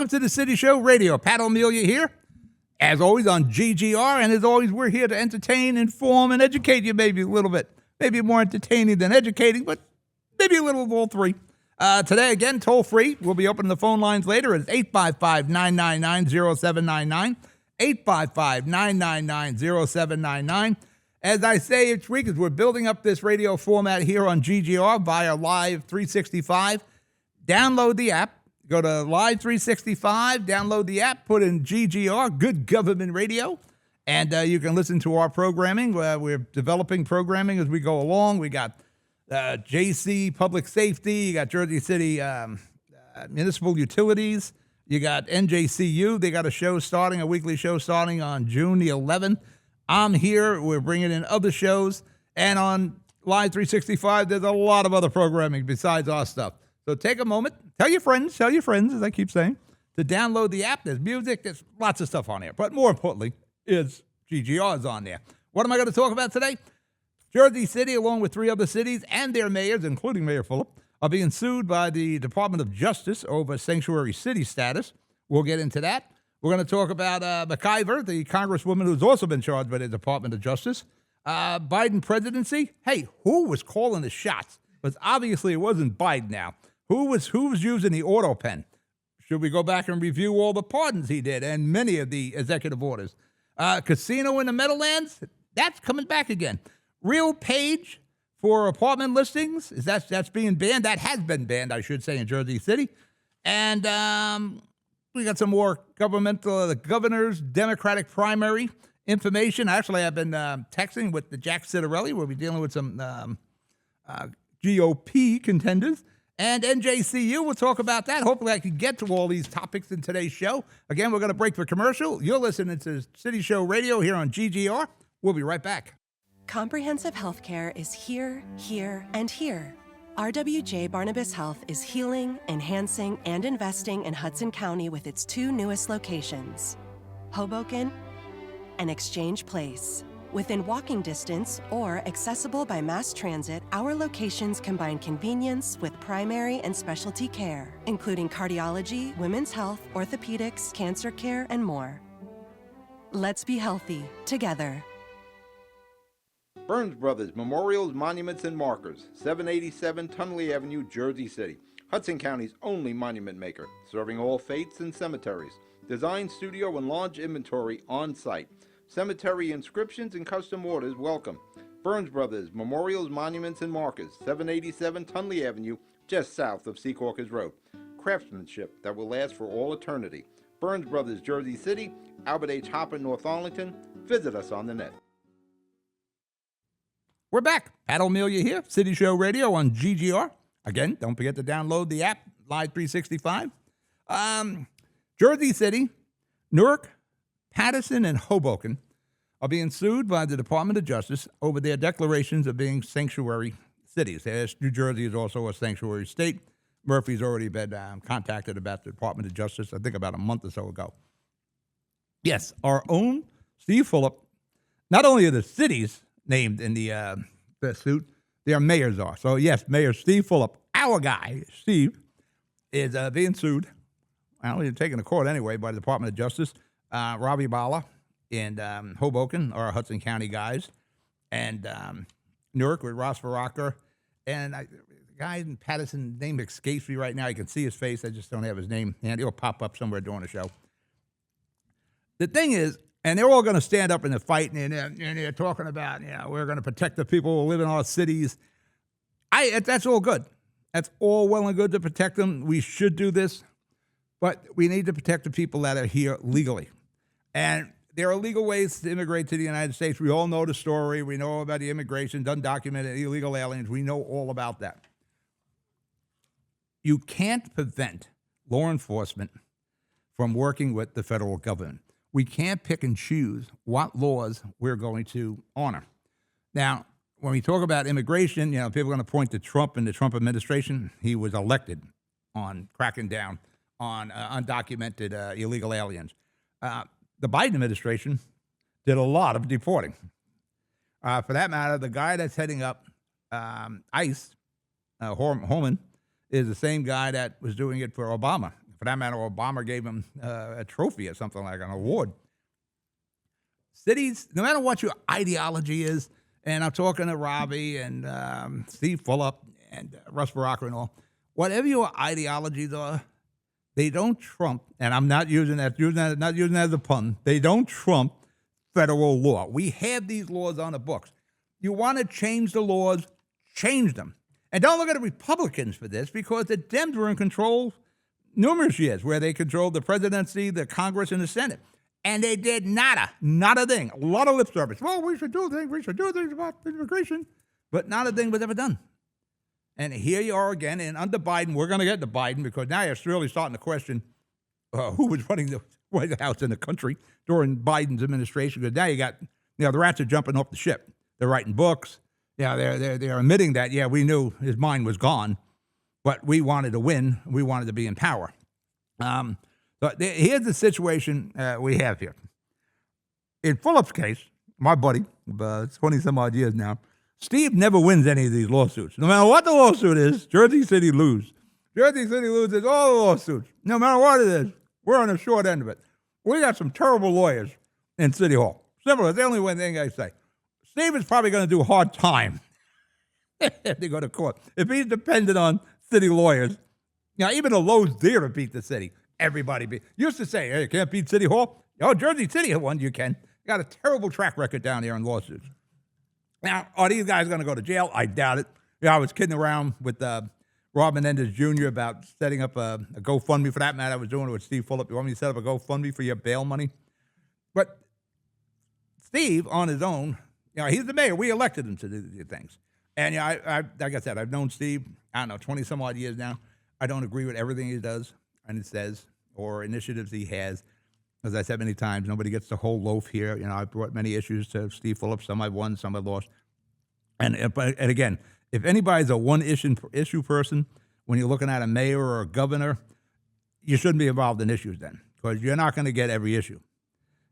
welcome to the City Show Radio. Pat O'Melia here, as always on GGR, and as always, we're here to entertain, inform, and educate you maybe a little bit. Maybe more entertaining than educating, but maybe a little of all three. Today, again, toll-free. We'll be opening the phone lines later. It's 855-999-0799, 855-999-0799. As I say each week, as we're building up this radio format here on GGR via Live 365, download the app. Go to Live 365, download the app, put in GGR, Good Government Radio, and you can listen to our programming. We're developing programming as we go along. We got JC Public Safety, you got Jersey City Municipal Utilities, you got NJCU. They got a weekly show starting on June the 11th. I'm here. We're bringing in other shows. And on Live 365, there's a lot of other programming besides our stuff. So take a moment, tell your friends, as I keep saying, to download the app. There's music, there's lots of stuff on there. But more importantly, is GGR's on there. What am I going to talk about today? Jersey City, along with 3 other cities and their mayors, including Mayor Fulop, are being sued by the Department of Justice over sanctuary city status. We'll get into that. We're going to talk about McIver, the congresswoman who's also been charged by the Department of Justice. Biden presidency. Hey, who was calling the shots? Because obviously it wasn't Biden now. Who was using the auto pen? Should we go back and review all the pardons he did and many of the executive orders? Casino in the Meadowlands, that's coming back again. Real page for apartment listings, that's being banned. That has been banned, I should say, in Jersey City. And we got some more the governor's Democratic primary information. Actually, I've been texting with the Jack Citarelli. We'll be dealing with some GOP contenders. And NJCU, we'll talk about that. Hopefully I can get to all these topics in today's show. Again, we're going to break for commercial. You're listening to City Show Radio here on GGR. We'll be right back. Comprehensive healthcare is here, here, and here. RWJ Barnabas Health is healing, enhancing, and investing in Hudson County with its 2 newest locations, Hoboken and Exchange Place. Within walking distance or accessible by mass transit, our locations combine convenience with primary and specialty care, including cardiology, women's health, orthopedics, cancer care, and more. Let's be healthy together. Burns Brothers Memorials, Monuments, and Markers, 787 Tunley Avenue, Jersey City. Hudson County's only monument maker, serving all faiths and cemeteries. Design, studio, and launch inventory on site. Cemetery inscriptions and custom orders welcome. Burns Brothers Memorials, Monuments, and Markers, 787 Tunley Avenue, just south of Secaucus Road. Craftsmanship that will last for all eternity. Burns Brothers, Jersey City, Albert H. Hopper, North Arlington. Visit us on the net. We're back. Pat O'Melia here, City Show Radio on GGR. Again, don't forget to download the app, Live 365. Jersey City, Newark, Paterson, and Hoboken are being sued by the Department of Justice over their declarations of being sanctuary cities. New Jersey is also a sanctuary state. Murphy's already been contacted about the Department of Justice, I think about a month or so ago. Yes, our own Steve Fulop, not only are the cities named in the suit, their mayors are. So, yes, Mayor Steve Fulop, our guy, Steve, is being sued. Well, he's taken to court anyway by the Department of Justice. Ravi Bala and Hoboken are Hudson County guys. And Newark with Ross Veracker. And the guy in Paterson, name escapes me right now. You can see his face. I just don't have his name. And he'll pop up somewhere during the show. The thing is, and they're all going to stand up in the fight, and they're talking about, we're going to protect the people who live in our cities. That's all good. That's all well and good to protect them. We should do this. But we need to protect the people that are here legally. And there are legal ways to immigrate to the United States. We all know the story. We know about the immigration, undocumented illegal aliens. We know all about that. You can't prevent law enforcement from working with the federal government. We can't pick and choose what laws we're going to honor. Now, when we talk about immigration, people are going to point to Trump and the Trump administration. He was elected on cracking down on undocumented illegal aliens. The Biden administration did a lot of deporting. For that matter, the guy that's heading up ICE, Holman, is the same guy that was doing it for Obama For that matter, Obama gave him a trophy or something like an award. Cities, no matter what your ideology is, and I'm talking to Robbie and Steve Fulop and Russ Baraka and all, whatever your ideologies are, they don't trump, and I'm not using that as a pun, they don't trump federal law. We have these laws on the books. You want to change the laws, change them. And don't look at the Republicans for this, because the Dems were in control numerous years, where they controlled the presidency, the Congress, and the Senate. And they did nada, not a thing. A lot of lip service. Well, we should do things about immigration. But not a thing was ever done. And here you are again, and under Biden, we're going to get to Biden, because now you're really starting to question who was running the White House in the country during Biden's administration. Because now you got, the rats are jumping off the ship. They're writing books. Yeah, they're admitting that, we knew his mind was gone, but we wanted to win. We wanted to be in power. But here's the situation we have here. In Phillip's case, my buddy, 20-some-odd years now, Steve never wins any of these lawsuits. No matter what the lawsuit is, Jersey City loses. Jersey City loses all the lawsuits. No matter what it is, we're on the short end of it. We got some terrible lawyers in City Hall. Simple. That's the only one thing I say. Steve is probably going to do a hard time if they go to court. If he's dependent on city lawyers, even the Lowe's there to beat the city. Everybody used to say, hey, you can't beat City Hall. Oh, Jersey City won, you can. Got a terrible track record down here in lawsuits. Now, are these guys going to go to jail? I doubt it. I was kidding around with Rob Menendez Jr. about setting up a GoFundMe. For that matter, I was doing it with Steve Fulop. You want me to set up a GoFundMe for your bail money? But Steve, on his own, he's the mayor. We elected him to do these things. And, I like I said, I've known Steve, 20-some-odd years now. I don't agree with everything he does and says or initiatives he has. As I said many times, nobody gets the whole loaf here. I've brought many issues to Steve Fulop. Some I've won, some I've lost. And again, if anybody's a one-issue person, when you're looking at a mayor or a governor, you shouldn't be involved in issues then, because you're not going to get every issue.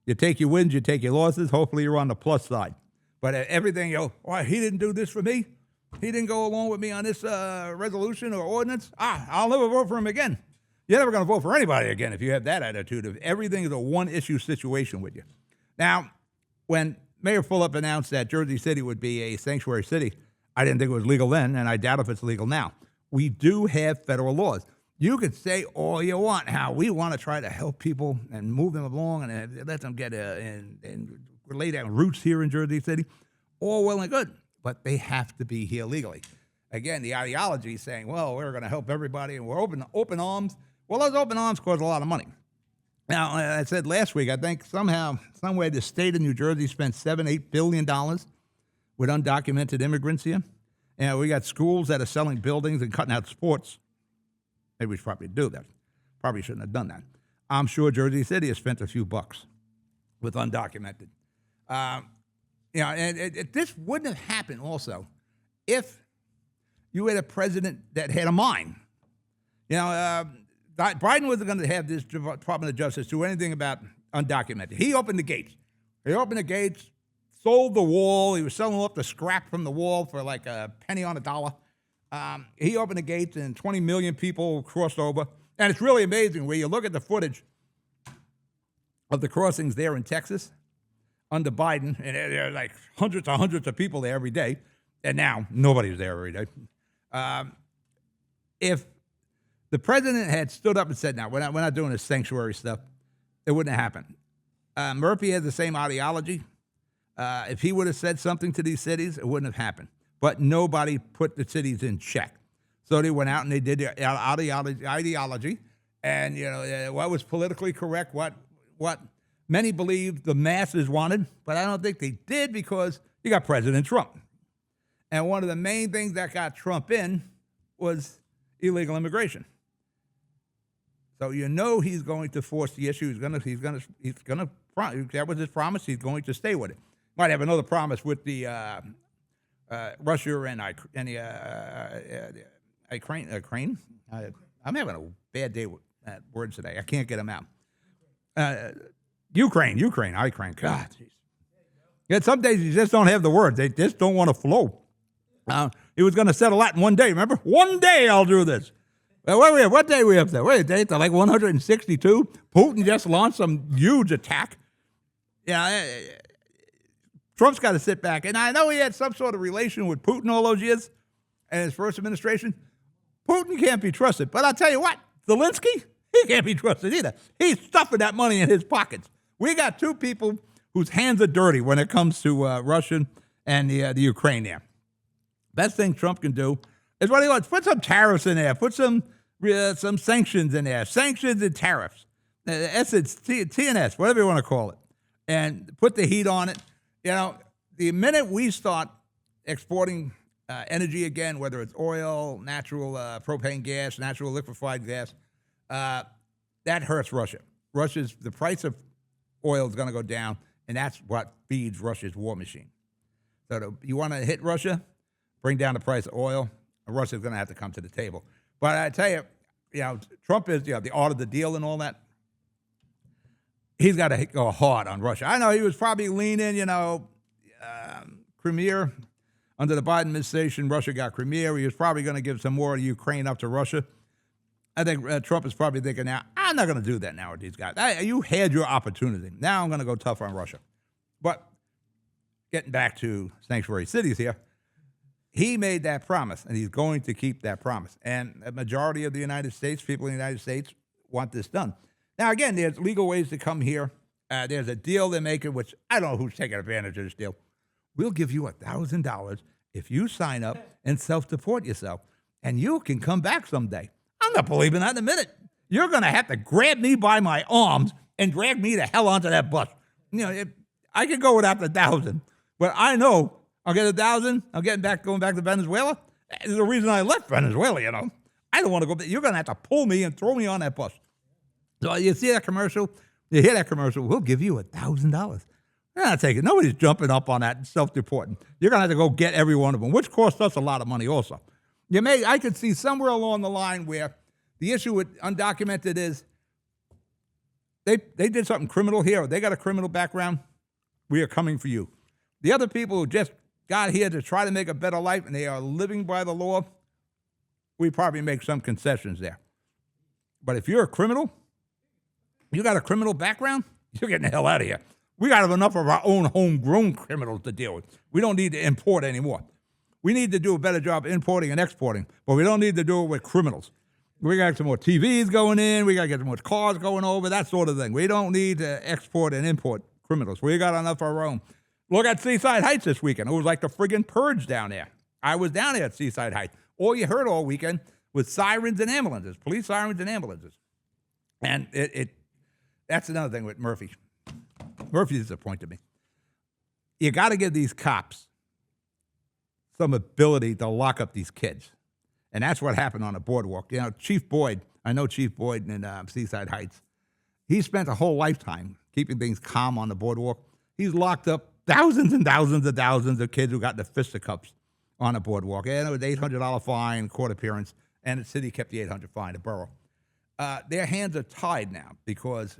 You take your wins, you take your losses. Hopefully you're on the plus side. But everything, he didn't do this for me. He didn't go along with me on this resolution or ordinance. I'll never vote for him again. You're never going to vote for anybody again if you have that attitude of everything is a one-issue situation with you. Now, when Mayor Fulop announced that Jersey City would be a sanctuary city, I didn't think it was legal then, and I doubt if it's legal now. We do have federal laws. You could say all you want, how we want to try to help people and move them along and let them get and lay down roots here in Jersey City. All well and good, but they have to be here legally. Again, the ideology is saying, well, we're going to help everybody and we're open arms. Well, those open arms cost a lot of money. Now, I said last week, I think somehow, somewhere, the state of New Jersey spent $7-8 billion with undocumented immigrants here. And we got schools that are selling buildings and cutting out sports. Maybe we should probably do that. Probably shouldn't have done that. I'm sure Jersey City has spent a few bucks with undocumented. This wouldn't have happened also if you had a president that had a mind. Biden wasn't going to have this Department of Justice do anything about undocumented. He opened the gates. Sold the wall. He was selling off the scrap from the wall for like a penny on a dollar. He opened the gates and 20 million people crossed over. And it's really amazing where you look at the footage of the crossings there in Texas under Biden, and there are like hundreds of people there every day. And now nobody's there every day. If the president had stood up and said, no, we're not doing this sanctuary stuff, it wouldn't have happened. Murphy has the same ideology. If he would have said something to these cities, it wouldn't have happened. But nobody put the cities in check. So they went out and they did their ideology. And, what was politically correct, what many believed the masses wanted, but I don't think they did, because you got President Trump. And one of the main things that got Trump in was illegal immigration. So he's going to force the issue. He's gonna. That was his promise. He's going to stay with it. Might have another promise with the Russia and Ukraine. I'm having a bad day with words today. I can't get them out. Ukraine. God, geez. Yeah, some days you just don't have the words. They just don't want to flow. He was going to settle that in one day. Remember, one day I'll do this. Well, what day are we up there? Wait, day to like 162? Putin just launched some huge attack. Yeah, Trump's got to sit back. And I know he had some sort of relation with Putin all those years and his first administration. Putin can't be trusted. But I'll tell you what, Zelensky, he can't be trusted either. He's stuffing that money in his pockets. We got two people whose hands are dirty when it comes to Russia and the Ukraine there. Best thing Trump can do is what he wants. Put some tariffs in there. Put some sanctions in there. Sanctions and tariffs. TNS, whatever you want to call it. And put the heat on it. You know, the minute we start exporting energy again, whether it's oil, natural propane gas, natural liquefied gas, that hurts Russia. The price of oil is going to go down, and that's what feeds Russia's war machine. So you want to hit Russia, bring down the price of oil, and Russia's going to have to come to the table. But I tell you, Trump is, the art of the deal and all that. He's got to go hard on Russia. I know he was probably leaning, Crimea. Under the Biden administration, Russia got Crimea. He was probably going to give some more of Ukraine up to Russia. I think Trump is probably thinking now, I'm not going to do that now with these guys. You had your opportunity. Now I'm going to go tough on Russia. But getting back to sanctuary cities here, he made that promise, and he's going to keep that promise. And a majority of the United States, people in the United States, want this done. Now, again, there's legal ways to come here. There's a deal they're making, which I don't know who's taking advantage of this deal. We'll give you $1,000 if you sign up and self-deport yourself, and you can come back someday. I'm not believing that in a minute. You're going to have to grab me by my arms and drag me the hell onto that bus. I could go without the $1,000, but I know I'll get $1,000. I'm going back to Venezuela. There's the reason I left Venezuela, I don't want to go. You're going to have to pull me and throw me on that bus. So you see that commercial, you hear that commercial, we'll give you $1,000. They're not taking it. Nobody's jumping up on that and self-deporting. You're going to have to go get every one of them, which costs us a lot of money also. I could see somewhere along the line where the issue with undocumented is they did something criminal here. They got a criminal background. We are coming for you. The other people who just got here to try to make a better life and they are living by the law, we probably make some concessions there. But if you're a criminal, you got a criminal background, you're getting the hell out of here. We got enough of our own homegrown criminals to deal with. We don't need to import anymore. We need to do a better job importing and exporting, but we don't need to do it with criminals. We got to get some more TVs going in. We got to get some more cars going over, that sort of thing. We don't need to export and import criminals. We got enough of our own. Look at Seaside Heights this weekend. It was like the friggin' purge down there. I was down there at Seaside Heights. All you heard all weekend was sirens and ambulances, police sirens and ambulances. And that's another thing with Murphy. Murphy disappointed me. You got to give these cops some ability to lock up these kids. And that's what happened on the boardwalk. Chief Boyd, I know Chief Boyd in Seaside Heights. He spent a whole lifetime keeping things calm on the boardwalk. He's locked up thousands and thousands of kids who got into fisticuffs on the boardwalk. And it was $800 fine, court appearance, and the city kept the $800 fine, the borough. Their hands are tied now because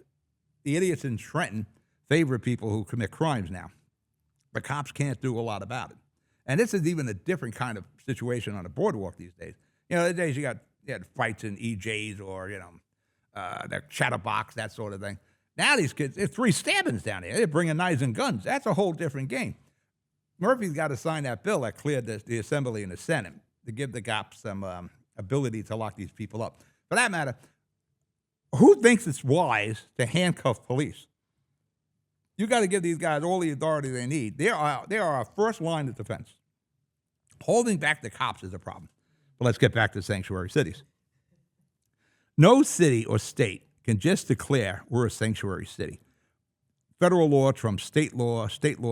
the idiots in Trenton favor people who commit crimes now. The cops can't do a lot about it. And this is even a different kind of situation on the boardwalk these days. The days you had fights in EJs or, the chatterbox, that sort of thing. Now these kids, there's 3 stabbings down there. They're bringing knives and guns. That's a whole different game. Murphy's got to sign that bill that cleared the Assembly and the Senate to give the cops some ability to lock these people up. For that matter, who thinks it's wise to handcuff police? You got to give these guys all the authority they need. They are our first line of defense. Holding back the cops is a problem. But let's get back to sanctuary cities. No city or state can just declare we're a sanctuary city. Federal law trumps state law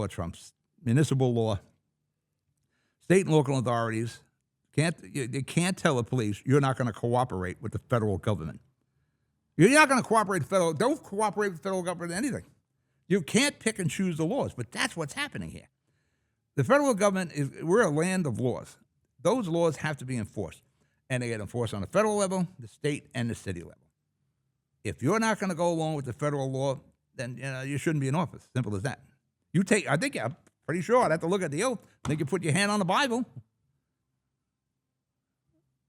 trumps municipal law. State and local authorities can't tell the police you're not going to cooperate with the federal government. You're not going to cooperate with don't cooperate with the federal government in anything. You can't pick and choose the laws, but that's what's happening here. The federal government we're a land of laws. Those laws have to be enforced, and they get enforced on the federal level, the state, and the city level. If you're not going to go along with the federal law, then you shouldn't be in office. Simple as that. I'm pretty sure I'd have to look at the oath. I think you put your hand on the Bible,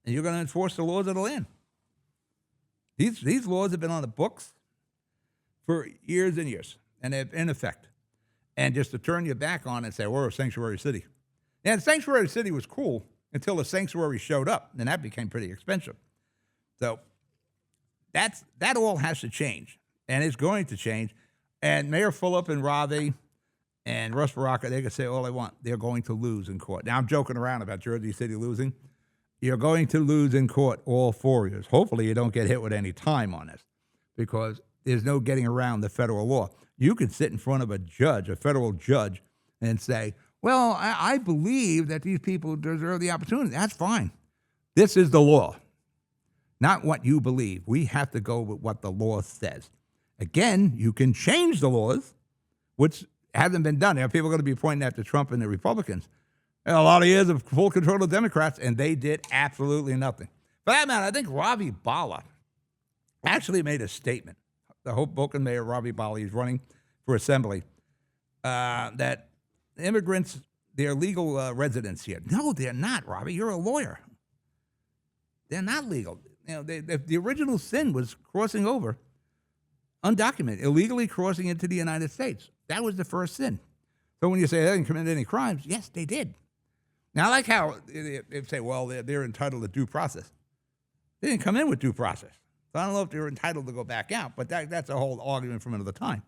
and you're going to enforce the laws of the land. These laws have been on the books for years and years, and they're in effect. And just to turn your back on it and say, we're a sanctuary city. And sanctuary city was cool until the sanctuary showed up, and that became pretty expensive. So that all has to change, and it's going to change. And Mayor Fulop and Ravi and Russ Baraka, they can say all they want. They're going to lose in court. Now, I'm joking around about Jersey City losing. You're going to lose in court, all 4 years. Hopefully you don't get hit with any time on this, because there's no getting around the federal law. You can sit in front of a judge, a federal judge, and say, well, I believe that these people deserve the opportunity. That's fine. This is the law, not what you believe. We have to go with what the law says. Again, you can change the laws, which hasn't been done. People are going to be pointing at the Trump and the Republicans. A lot of years of full control of Democrats, and they did absolutely nothing. For that matter, I think Ravi Bala actually made a statement. The Hoboken Mayor, Ravi Bala, is running for assembly, that immigrants, they're legal residents here. No, they're not, Ravi. You're a lawyer. They're not legal. The original sin was crossing over undocumented, illegally crossing into the United States. That was the first sin. So when you say they didn't commit any crimes, yes, they did. Now, I like how they say, well, they're entitled to due process. They didn't come in with due process. So I don't know if they're entitled to go back out, but that's a whole argument from another time.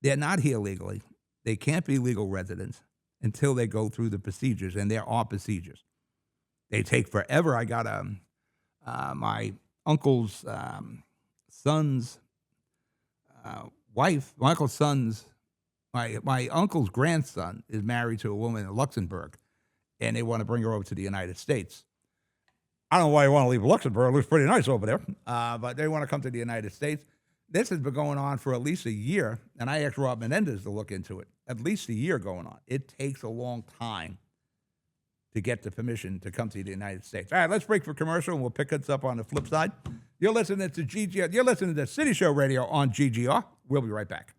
They're not here legally. They can't be legal residents until they go through the procedures, and there are procedures. They take forever. I got my uncle's son's wife, my uncle's son's, my uncle's grandson is married to a woman in Luxembourg, and they want to bring her over to the United States. I don't know why you want to leave Luxembourg. It looks pretty nice over there. But they want to come to the United States. This has been going on for at least a year, and I asked Rob Menendez to look into it. At least a year going on. It takes a long time to get the permission to come to the United States. All right, let's break for commercial, and we'll pick this up on the flip side. You're listening to GGR. You're listening to City Show Radio on GGR. We'll be right back.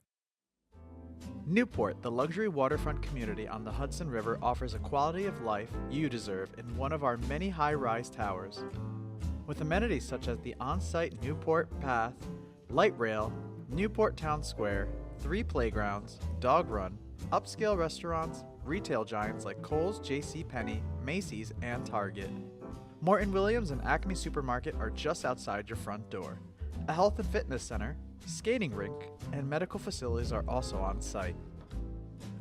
Newport, the luxury waterfront community on the Hudson River, offers a quality of life you deserve in one of our many high-rise towers. With amenities such as the on-site Newport Path, light rail, Newport Town Square, 3 playgrounds, dog run, upscale restaurants, retail giants like Kohl's, JCPenney, Macy's, and Target. Morton Williams and Acme Supermarket are just outside your front door. A health and fitness center, skating rink, and medical facilities are also on site.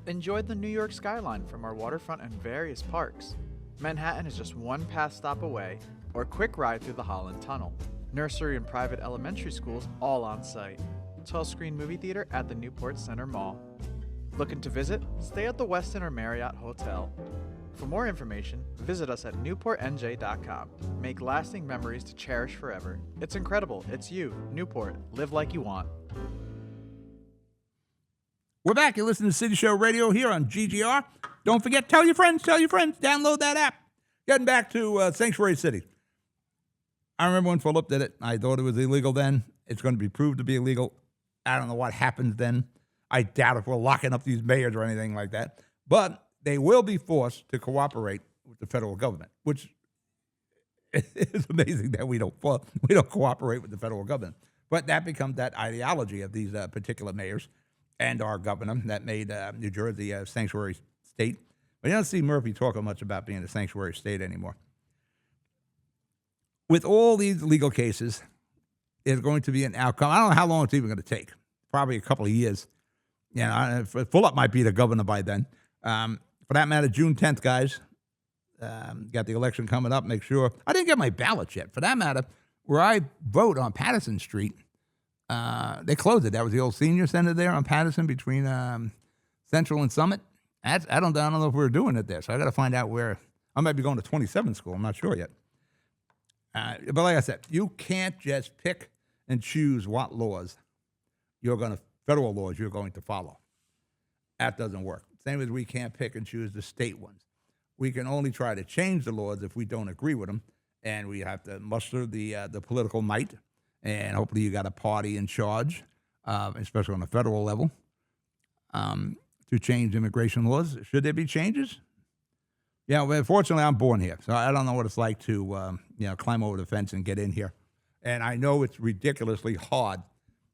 Enjoy the New York skyline from our waterfront and various parks. Manhattan is just one pass stop away, or a quick ride through the Holland Tunnel. Nursery and private elementary schools all on site. 12-screen movie theater at the Newport Center Mall. Looking to visit? Stay at the Westin or Marriott Hotel. For more information, visit us at newportnj.com. Make lasting memories to cherish forever. It's incredible. It's you, Newport. Live like you want. We're back. You're listening to City Show Radio here on GGR. Don't forget, tell your friends, download that app. Getting back to Sanctuary City. I remember when Philip did it. I thought it was illegal then. It's going to be proved to be illegal. I don't know what happens then. I doubt if we're locking up these mayors or anything like that. But they will be forced to cooperate with the federal government, which is amazing that we don't cooperate with the federal government. But that becomes that ideology of these particular mayors and our governor that made New Jersey a sanctuary state. But you don't see Murphy talking much about being a sanctuary state anymore. With all these legal cases, there's going to be an outcome. I don't know how long it's even going to take. Probably a couple of years. You know, Fulop might be the governor by then. For that matter, June 10th, guys, got the election coming up. Make sure. I didn't get my ballot yet. For that matter, where I vote on Patterson Street, they closed it. That was the old senior center there on Patterson between Central and Summit. I don't know if we're doing it there, so I got to find out where. I might be going to 27th school. I'm not sure yet. But like I said, you can't just pick and choose what laws federal laws you're going to follow. That doesn't work. Same as we can't pick and choose the state ones. We can only try to change the laws if we don't agree with them, and we have to muster the political might, and hopefully you got a party in charge, especially on the federal level, to change immigration laws. Should there be changes? Yeah, well, fortunately, I'm born here, so I don't know what it's like to climb over the fence and get in here. And I know it's ridiculously hard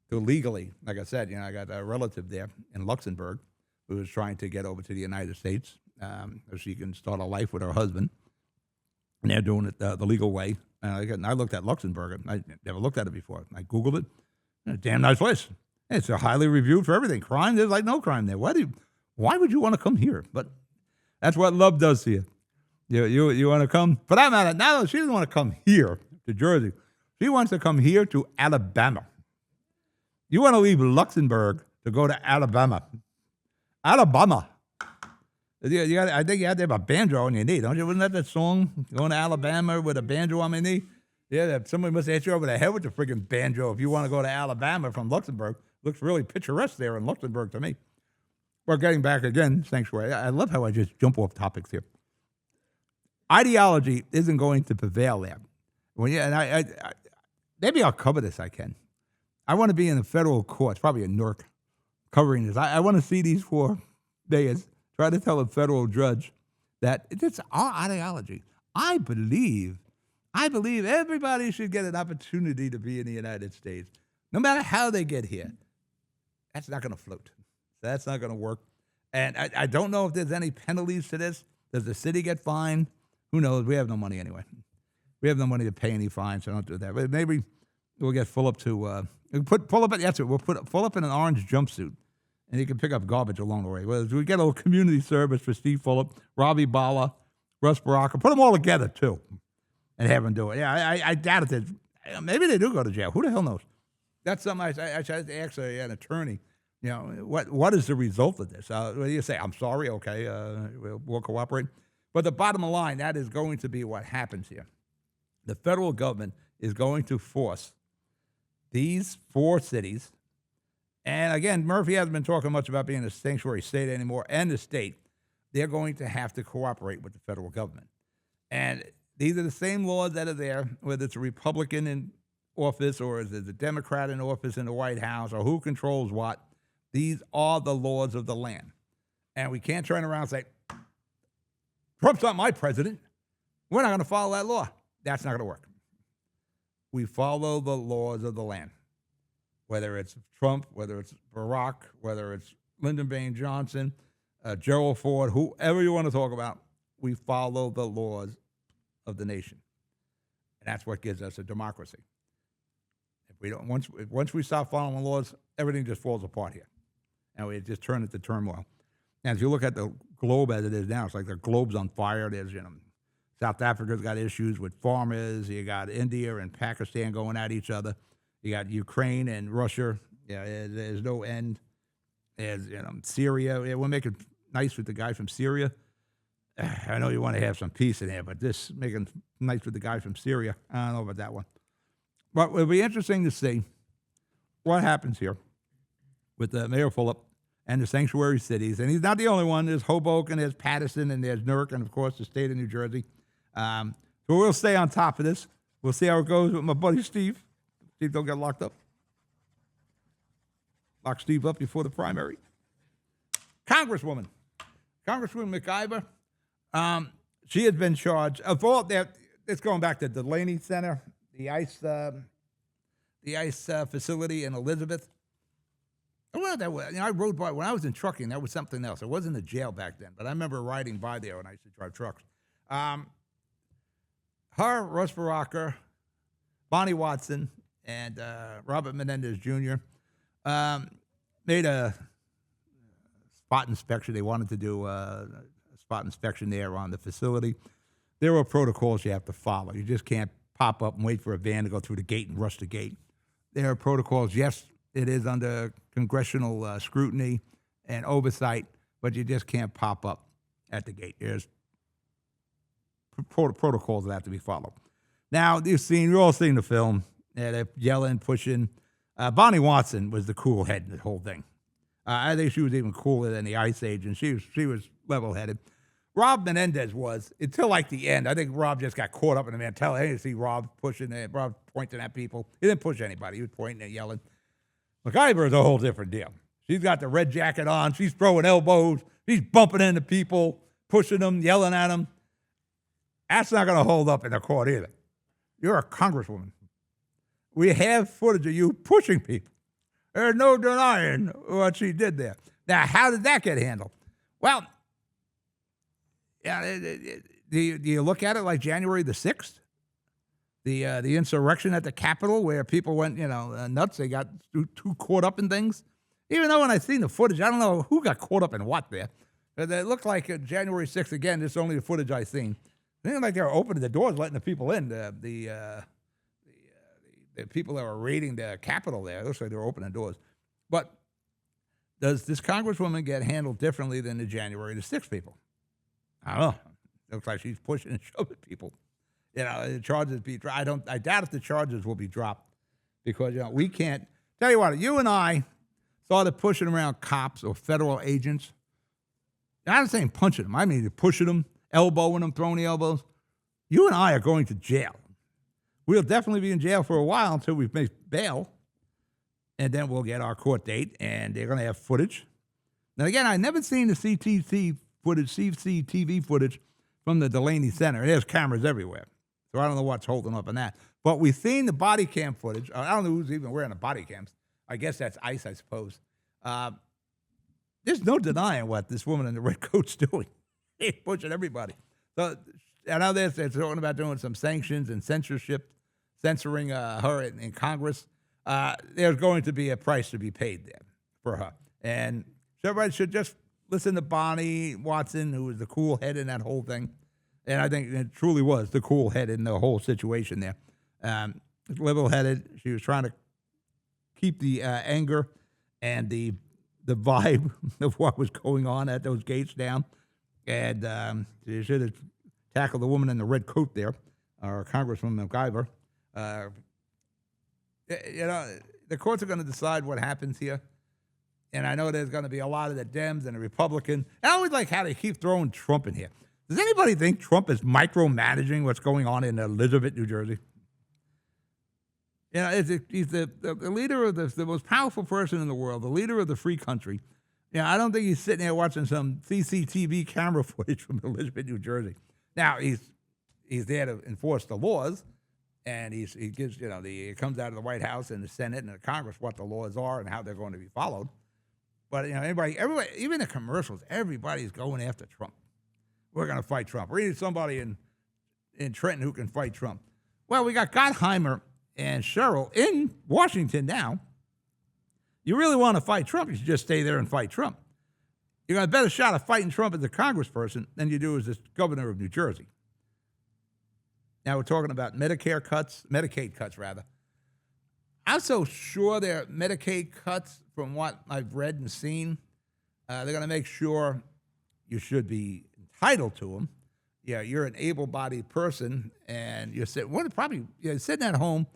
to legally, like I said, I got a relative there in Luxembourg who is trying to get over to the United States so she can start a life with her husband. And they're doing it the legal way. And I looked at Luxembourg. I never looked at it before. I Googled it. It's a damn nice place. It's highly reviewed for everything. Crime, there's like no crime there. Why would you want to come here? But that's what love does to you. You want to come? For that matter, now she doesn't want to come here to Jersey. She wants to come here to Alabama. You want to leave Luxembourg to go to Alabama. Alabama. I think you have to have a banjo on your knee, don't you? Wasn't that song, Going to Alabama with a banjo on my knee? Yeah, somebody must have hit you over the head with the freaking banjo if you want to go to Alabama from Luxembourg. Looks really picturesque there in Luxembourg to me. We're getting back again, sanctuary. I love how I just jump off topics here. Ideology isn't going to prevail there. Maybe I'll cover this, I can. I want to be in the federal courts, probably in Newark, covering this. I want to see these 4 mayors try to tell a federal judge that it's our ideology. I believe everybody should get an opportunity to be in the United States, no matter how they get here. That's not going to float. That's not going to work. And I don't know if there's any penalties to this. Does the city get fined? Who knows? We have no money anyway. We have no money to pay any fines, so don't do that. But maybe we'll get Phillip to put Phillip. That's it. We'll put Phillip in an orange jumpsuit, and he can pick up garbage along the way. Well, we get a little community service for Steve Phillip, Robbie Bala, Russ Baraka. Put them all together too, and have them do it. Yeah, I doubt it. Maybe they do go to jail. Who the hell knows? That's something I tried to ask an attorney. What is the result of this? What do you say? I'm sorry. Okay, we'll cooperate. But the bottom line, that is going to be what happens here. The federal government is going to force these 4 cities, and again, Murphy hasn't been talking much about being a sanctuary state anymore, and the state, they're going to have to cooperate with the federal government. And these are the same laws that are there, whether it's a Republican in office or is it a Democrat in office in the White House or who controls what. These are the laws of the land. And we can't turn around and say, Trump's not my president. We're not going to follow that law. That's not going to work. We follow the laws of the land. Whether it's Trump, whether it's Barack, whether it's Lyndon Baines Johnson, Gerald Ford, whoever you want to talk about, we follow the laws of the nation. And that's what gives us a democracy. If we don't, once we stop following the laws, everything just falls apart here. And we just turn it to turmoil. And if you look at the globe as it is now, it's like the globe's on fire. There's, South Africa's got issues with farmers. You got India and Pakistan going at each other. You got Ukraine and Russia. Yeah, there's no end. There's, Syria. Yeah, we're making nice with the guy from Syria. I know you want to have some peace in there, but this making nice with the guy from Syria, I don't know about that one. But it'll be interesting to see what happens here with Mayor Phillip and the sanctuary cities. And he's not the only one. There's Hoboken, there's Patterson, and there's Newark, and, of course, the state of New Jersey. So we'll stay on top of this. We'll see how it goes with my buddy Steve. Steve don't get locked up. Lock Steve up before the primary. Congresswoman McIver, she has been charged of all that. It's going back to Delaney Center, the ICE facility in Elizabeth. Well, that was, I rode by when I was in trucking. That was something else. It wasn't a jail back then, but I remember riding by there when I used to drive trucks. Her, Russ Baraka, Bonnie Watson, and Robert Menendez Jr. Made a spot inspection. They wanted to do a spot inspection there on the facility. There are protocols you have to follow. You just can't pop up and wait for a van to go through the gate and rush the gate. There are protocols. Yes, it is under congressional scrutiny and oversight, but you just can't pop up at the gate. There's protocols that have to be followed. Now, you've all seen the film. They're yelling, pushing. Bonnie Watson was the cool head in the whole thing. I think she was even cooler than the ICE agent. She was level-headed. Rob Menendez was, until like the end. I think Rob just got caught up in the mentality. I didn't see Rob pushing, Rob pointing at people. He didn't push anybody. He was pointing and yelling. McIver is a whole different deal. She's got the red jacket on. She's throwing elbows. She's bumping into people, pushing them, yelling at them. That's not going to hold up in the court either. You're a congresswoman. we have footage of you pushing people. There's no denying what she did there. Now, how did that get handled? Well, yeah, do you look at it like January the 6th? The insurrection at the Capitol where people went, nuts. They got too caught up in things. Even though when I seen the footage, I don't know who got caught up in what there. But it looked like January 6th again. This is only the footage I seen. It looked like they were opening the doors, letting the people in. The people that were raiding the Capitol there. It looks like they were opening doors. But does this Congresswoman get handled differently than the January the 6th people? I don't know. It looks like she's pushing and shoving people. The charges be dropped. I doubt if the charges will be dropped because we can't. Tell you what, you and I started pushing around cops or federal agents. I'm not saying punching them. I mean pushing them, elbowing them, throwing the elbows. You and I are going to jail. We'll definitely be in jail for a while until we make bail, and then we'll get our court date, and they're going to have footage. Now, again, I've never seen the CCTV footage from the Delaney Center. There's cameras everywhere, so I don't know what's holding up on that. But we've seen the body cam footage. I don't know who's even wearing the body cams. I guess that's ICE, I suppose. There's no denying what this woman in the red coat's doing. She's pushing everybody. So I know they're talking about doing some sanctions and censoring her in Congress. There's going to be a price to be paid there for her. And everybody should just listen to Bonnie Watson, who was the cool head in that whole thing. And I think it truly was the cool head in the whole situation there. Level-headed. She was trying to keep the anger and the vibe of what was going on at those gates down. And she should have tackled the woman in the red coat there, or Congresswoman McIver. The courts are going to decide what happens here. And I know there's going to be a lot of the Dems and the Republicans. I always like how they keep throwing Trump in here. Does anybody think Trump is micromanaging what's going on in Elizabeth, New Jersey? He's the leader of the most powerful person in the world, the leader of the free country. I don't think he's sitting there watching some CCTV camera footage from Elizabeth, New Jersey. Now, he's there to enforce the laws, and he gives, it comes out of the White House and the Senate and the Congress what the laws are and how they're going to be followed. But, everybody, even the commercials, everybody's going after Trump. We're going to fight Trump. We need somebody in Trenton who can fight Trump. Well, we got Gottheimer and Sherrill in Washington now. You really want to fight Trump, you should just stay there and fight Trump. You got a better shot of fighting Trump as a congressperson than you do as the governor of New Jersey. Now we're talking about Medicaid cuts. I'm so sure they're Medicaid cuts from what I've read and seen. They're going to make sure you should be entitled to them. Yeah, you're an able-bodied person, and you're sitting at home.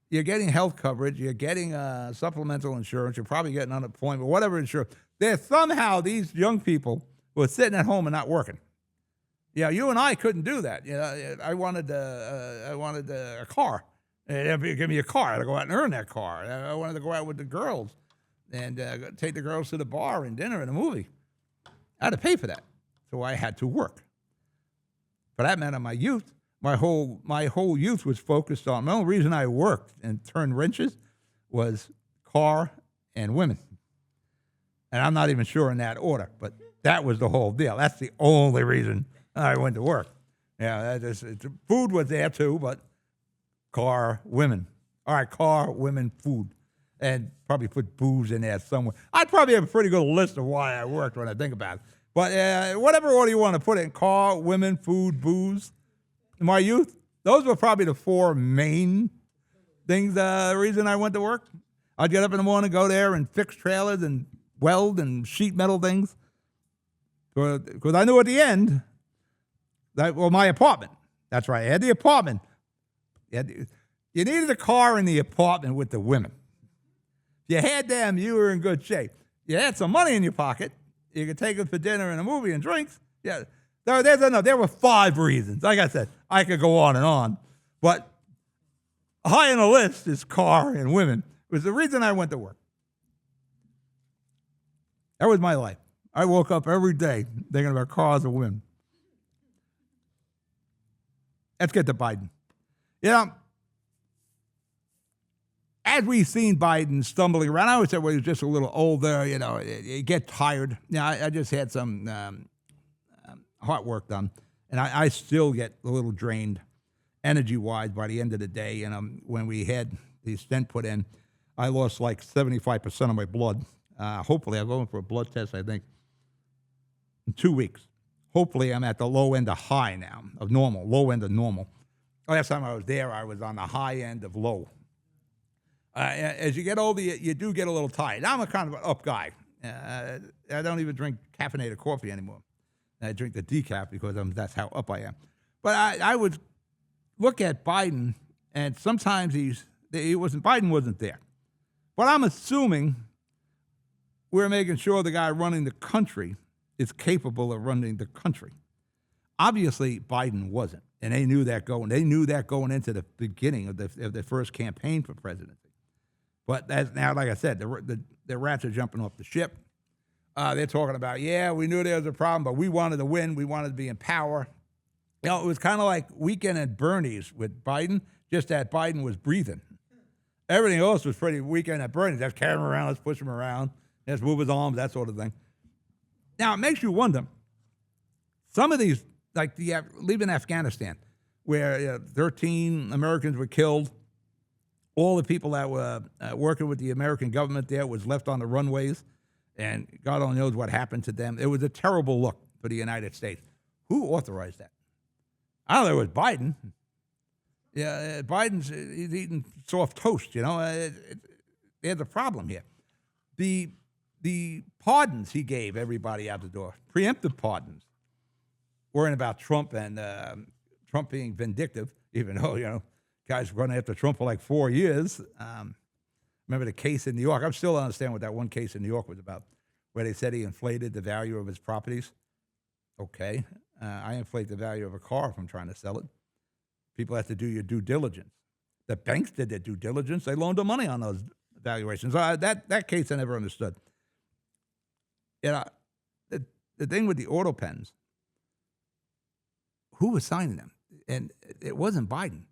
You're getting health coverage. You're getting supplemental insurance. You're probably getting unemployment, whatever insurance. There's somehow these young people who are sitting at home and not working. Yeah, you and I couldn't do that. I wanted a car. Give me a car. I had to go out and earn that car. I wanted to go out with the girls and take the girls to the bar and dinner and a movie. I had to pay for that, so I had to work. For that matter, my youth. My whole youth was focused on, the only reason I worked and turned wrenches was car and women. And I'm not even sure in that order, but that was the whole deal. That's the only reason I went to work. Food was there too, but car, women. All right, car, women, food. And probably put booze in there somewhere. I'd probably have a pretty good list of why I worked when I think about it. But whatever order you want to put it in, car, women, food, booze. In my youth, those were probably the four main things, reason I went to work. I'd get up in the morning, go there and fix trailers and weld and sheet metal things. Because I knew at the end, my apartment. That's right, I had the apartment. You needed a car in the apartment with the women. If you had them, you were in good shape. You had some money in your pocket. You could take them for dinner and a movie and drinks. Yeah. There's enough. There were 5 reasons. Like I said, I could go on and on. But high on the list is car and women. It was the reason I went to work. That was my life. I woke up every day thinking about cars and women. Let's get to Biden. as we've seen Biden stumbling around, I always said, well, he was just a little older, you get tired. I just had some heart work done, and I still get a little drained energy-wise by the end of the day. And when we had the stent put in, I lost like 75% of my blood. Hopefully, I'm going for a blood test, I think, in 2 weeks. Hopefully, I'm at the low end of high now, of normal, low end of normal. Last time I was there, I was on the high end of low. As you get older, you do get a little tired. I'm a kind of an up guy. I don't even drink caffeinated coffee anymore. I drink the decaf because that's how up I am. But I would look at Biden, and sometimes Biden wasn't there. But I'm assuming we're making sure the guy running the country is capable of running the country. Obviously, Biden wasn't, and they knew that going into the beginning of the first campaign for presidency. But that's now, like I said, the rats are jumping off the ship. They're talking about, we knew there was a problem, but we wanted to win. We wanted to be in power. It was kind of like Weekend at Bernie's with Biden, just that Biden was breathing. Everything else was pretty Weekend at Bernie's. Let's carry him around, let's push him around, let's move his arms, that sort of thing. Now, it makes you wonder, some of these, like leaving Afghanistan, where 13 Americans were killed, all the people that were working with the American government there was left on the runways, and God only knows what happened to them. It was a terrible look for the United States. Who authorized that? I don't know, it was Biden. Yeah, he's eating soft toast, there's a problem here. The pardons he gave everybody out the door, preemptive pardons, worrying about Trump and Trump being vindictive, even though, guys were running after Trump for like 4 years. Remember the case in New York? I still don't understand what that one case in New York was about, where they said he inflated the value of his properties. Okay. I inflate the value of a car if I'm trying to sell it. People have to do your due diligence. The banks did their due diligence. They loaned them money on those valuations. That case I never understood. The thing with the auto pens, who was signing them? And it wasn't Biden.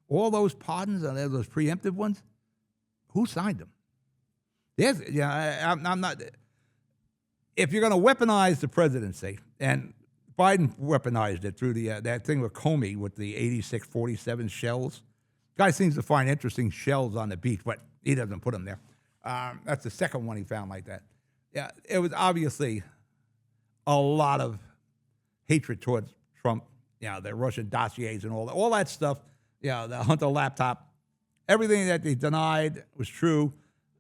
All those pardons and those preemptive ones, who signed them? I'm not. If you're going to weaponize the presidency, and Biden weaponized it through that thing with Comey with the 86-47 shells. Guy seems to find interesting shells on the beach, but he doesn't put them there. That's the second one he found like that. Yeah, it was obviously a lot of hatred towards Trump. The Russian dossiers and all that stuff. The Hunter laptop, everything that they denied was true.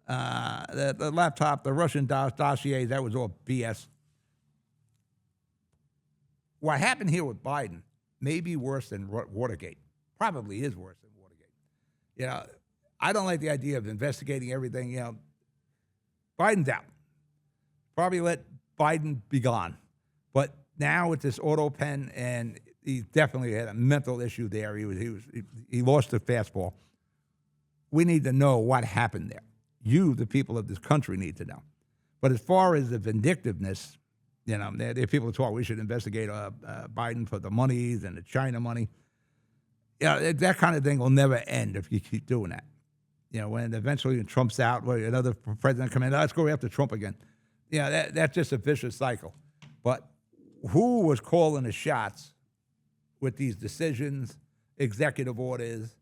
The laptop, the Russian dossiers, that was all BS. What happened here with Biden may be worse than Watergate. Probably is worse than Watergate. I don't like the idea of investigating everything. Biden's out. Probably let Biden be gone. But now with this auto pen, and he definitely had a mental issue there. He lost the fastball. We need to know what happened there. You, the people of this country, need to know. But as far as the vindictiveness, there are people who talk we should investigate Biden for the monies and the China money. That kind of thing will never end if you keep doing that. When eventually Trump's out, another president come in, let's go after Trump again. That's just a vicious cycle. But who was calling the shots with these decisions, executive orders,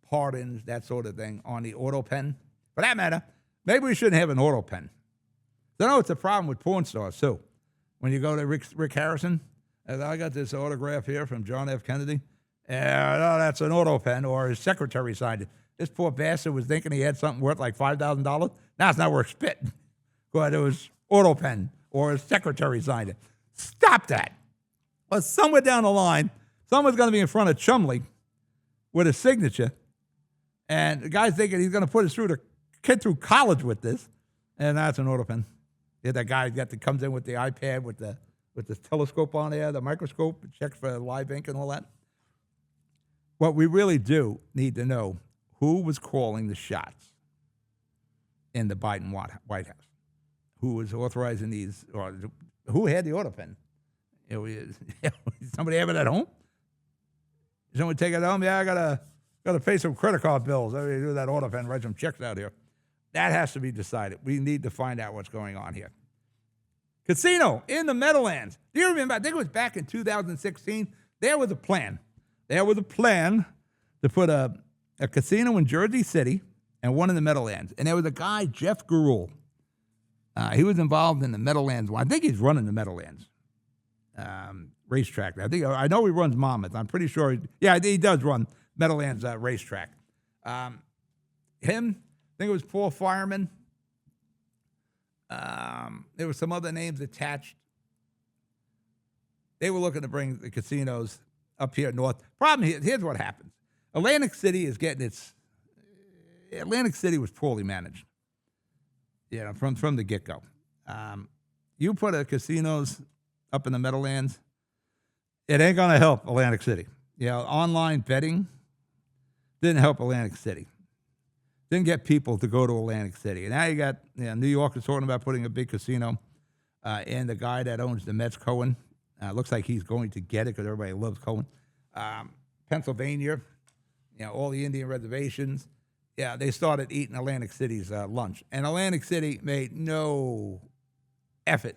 pardons, that sort of thing on the auto pen? For that matter, maybe we shouldn't have an auto pen. I know it's a problem with porn stars, too. When you go to Rick Harrison, I got this autograph here from John F. Kennedy. No, that's an auto pen, or his secretary signed it. This poor bastard was thinking he had something worth like $5,000. Now it's not worth spit. But it was auto pen, or his secretary signed it. Stop that. Well, somewhere down the line, someone's going to be in front of Chumley with a signature, and the guy's thinking he's going to put his kid through college with this, and that's an auto pen. That guy comes in with the iPad with the telescope on there, the microscope, checks for live ink and all that. What we really do need to know who was calling the shots in the Biden White House, who was authorizing these, or who had the auto pen. Somebody have it at home? Someone take it home? Yeah, I gotta pay some credit card bills. I do that auto pen, write some checks out here. That has to be decided. We need to find out what's going on here. Casino in the Meadowlands. Do you remember? I think it was back in 2016. There was a plan. There was a plan to put a casino in Jersey City and one in the Meadowlands. And there was a guy, Jeff Garul. He was involved in the Meadowlands one. I think he's running the Meadowlands racetrack. I know he runs Monmouth. I'm pretty sure. He does run Meadowlands racetrack. Him, I think it was Paul Fireman. There were some other names attached. They were looking to bring the casinos up here north. Problem here, here's what happens. Atlantic City is getting Atlantic City was poorly managed. From the get-go. You put a casinos up in the Meadowlands, it ain't going to help Atlantic City. Online betting didn't help Atlantic City. Didn't get people to go to Atlantic City. And now you got New York is talking about putting a big casino, and the guy that owns the Mets, Cohen, looks like he's going to get it because everybody loves Cohen. Pennsylvania, all the Indian reservations. Yeah, they started eating Atlantic City's lunch. And Atlantic City made no effort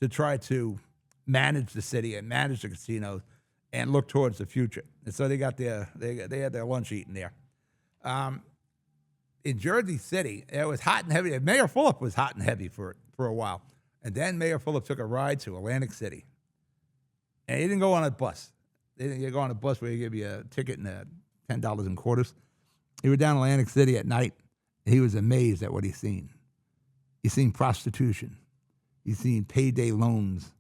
to try to manage the city and manage the casinos and look towards the future. And so they had their lunch eaten there. In Jersey City, it was hot and heavy. Mayor Fulop was hot and heavy for a while. And then Mayor Fulop took a ride to Atlantic City. And he didn't go on a bus. They didn't go on a bus where they give you a ticket and $10 in quarters. He was down in Atlantic City at night. He was amazed at what he's seen. He's seen prostitution. He's seen payday loans.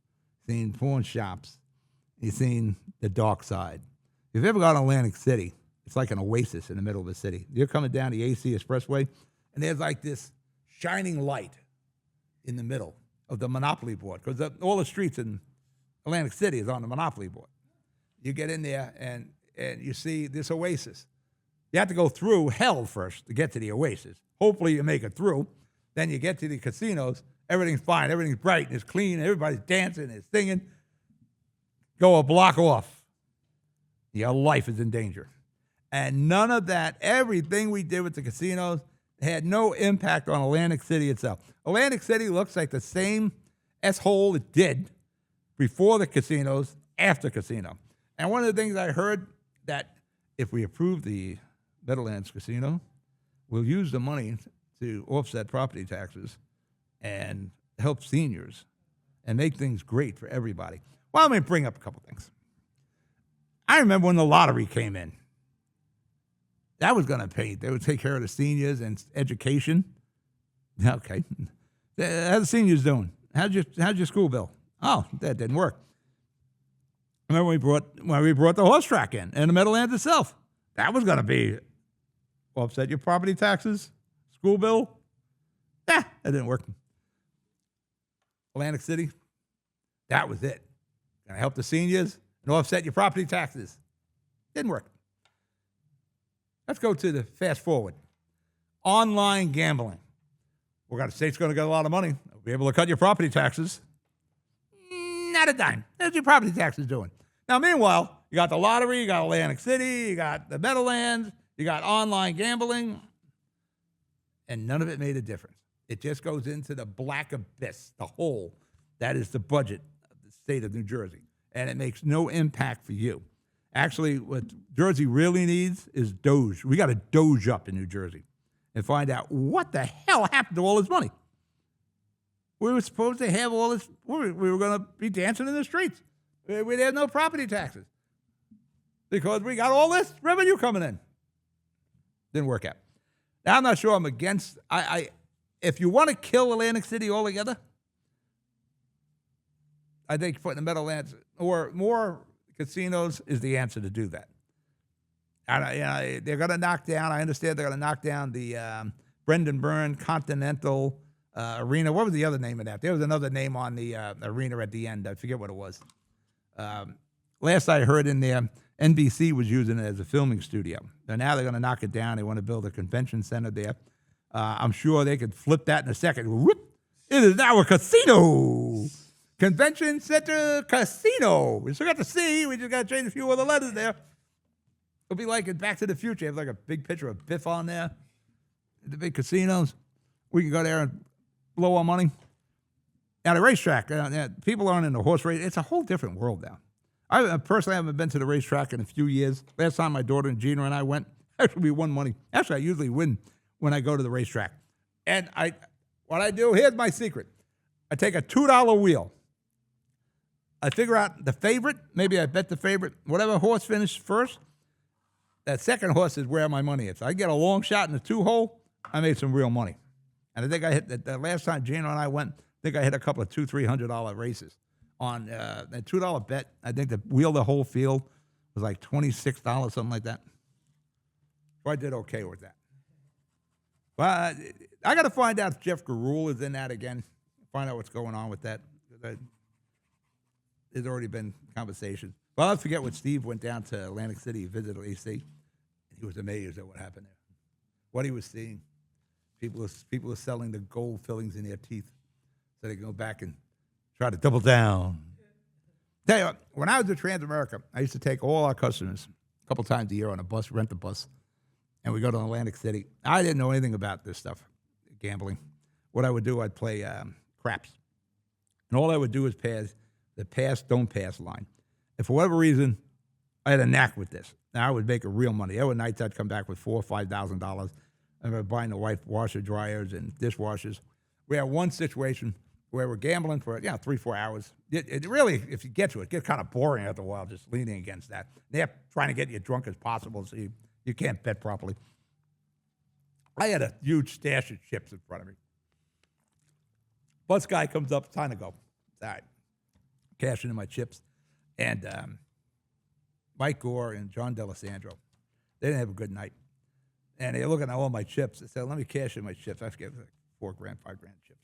He's seen pawn shops. He's seen the dark side. If you've ever gone to Atlantic City, it's like an oasis in the middle of the city. You're coming down the AC Expressway, and there's like this shining light in the middle of the Monopoly board, because all the streets in Atlantic City is on the Monopoly board. You get in there, and you see this oasis. You have to go through hell first to get to the oasis. Hopefully you make it through. Then you get to the casinos. Everything's fine. Everything's bright. It's clean. Everybody's dancing. It's singing. Go a block off. Your life is in danger. And none of that, everything we did with the casinos had no impact on Atlantic City itself. Atlantic City looks like the same S-hole it did before the casinos, after casino. And one of the things I heard that if we approve the Meadowlands Casino, we'll use the money to offset property taxes and help seniors and make things great for everybody. Well, let me bring up a couple things. I remember when the lottery came in. That was going to pay. They would take care of the seniors and education. Okay. How's the seniors doing? How's your school bill? Oh, that didn't work. Remember when we brought the horse track in and the Meadowlands itself. That was going to be offset your property taxes, school bill. That didn't work. Atlantic City, that was it. Going to help the seniors and offset your property taxes. Didn't work. Let's go to the fast forward. Online gambling. We've got a state's going to get a lot of money. We'll be able to cut your property taxes. Not a dime. How's your property taxes doing? Now, meanwhile, you got the lottery, you got Atlantic City, you got the Meadowlands, you got online gambling, and none of it made a difference. It just goes into the black abyss, the hole that is the budget of the state of New Jersey, and it makes no impact for you. Actually, what Jersey really needs is Doge. We got to Doge up in New Jersey and find out what the hell happened to all this money. We were supposed to have all this. We were going to be dancing in the streets. We had no property taxes because we got all this revenue coming in. Didn't work out. Now, I'm not sure I'm against. If you want to kill Atlantic City altogether, I think putting the Meadowlands or more casinos is the answer to do that. They're going to knock down. I understand they're going to knock down the Brendan Byrne Continental Arena. What was the other name of that? There was another name on the arena at the end. I forget what it was. Last I heard in there, NBC was using it as a filming studio. And now they're going to knock it down. They want to build a convention center there. I'm sure they could flip that in a second. Whoop! It is now a casino. Convention Center Casino. We still got the C. We just got to change a few other letters there. It'll be like in Back to the Future. You have like a big picture of Biff on there. the big casinos. We can go there and blow our money. At a racetrack, people aren't in the horse race. It's a whole different world now. I personally haven't been to the racetrack in a few years. Last time my daughter and Gina and I went, actually we won money. Actually, I usually win when I go to the racetrack. And what I do, here's my secret. I take a $2 wheel. I figure out the favorite. Maybe I bet the favorite. Whatever horse finished first, that second horse is where my money is. I get a long shot in the 2-hole, I made some real money. And I think I hit, the last time Gina and I went, I think I hit a couple of $200-$300 races on a $2 bet. I think the wheel the whole field was like $26, something like that. So I did okay with that. Well, I got to find out if Jeff Garul is in that again. Find out what's going on with that. There's already been conversations. Well, I forget when Steve went down to Atlantic City, visited AC. He was amazed at what happened there. What he was seeing. People were selling the gold fillings in their teeth so they can go back and try to double down. Tell you what, when I was at Transamerica, I used to take all our customers a couple times a year on a bus, rent a bus, and we go to Atlantic City. I didn't know anything about this stuff, gambling. What I would do, I'd play craps. And all I would do is pass the pass, don't pass line. And for whatever reason, I had a knack with this. Now, I would make a real money. There were nights I'd come back with $4,000 or $5,000. I remember buying the wife washer dryers and dishwashers. We had one situation where we're gambling for 3-4 hours. It really, if you get to it, it gets kind of boring after a while, just leaning against that. They're trying to get you drunk as possible, so you can't bet properly. I had a huge stash of chips in front of me. Bus guy comes up, time to go. All right, cashing in my chips. And Mike Gore and John D'Alessandro, they didn't have a good night. And they're looking at all my chips. I said, let me cash in my chips. I forget, like $4,000, $5,000 chips.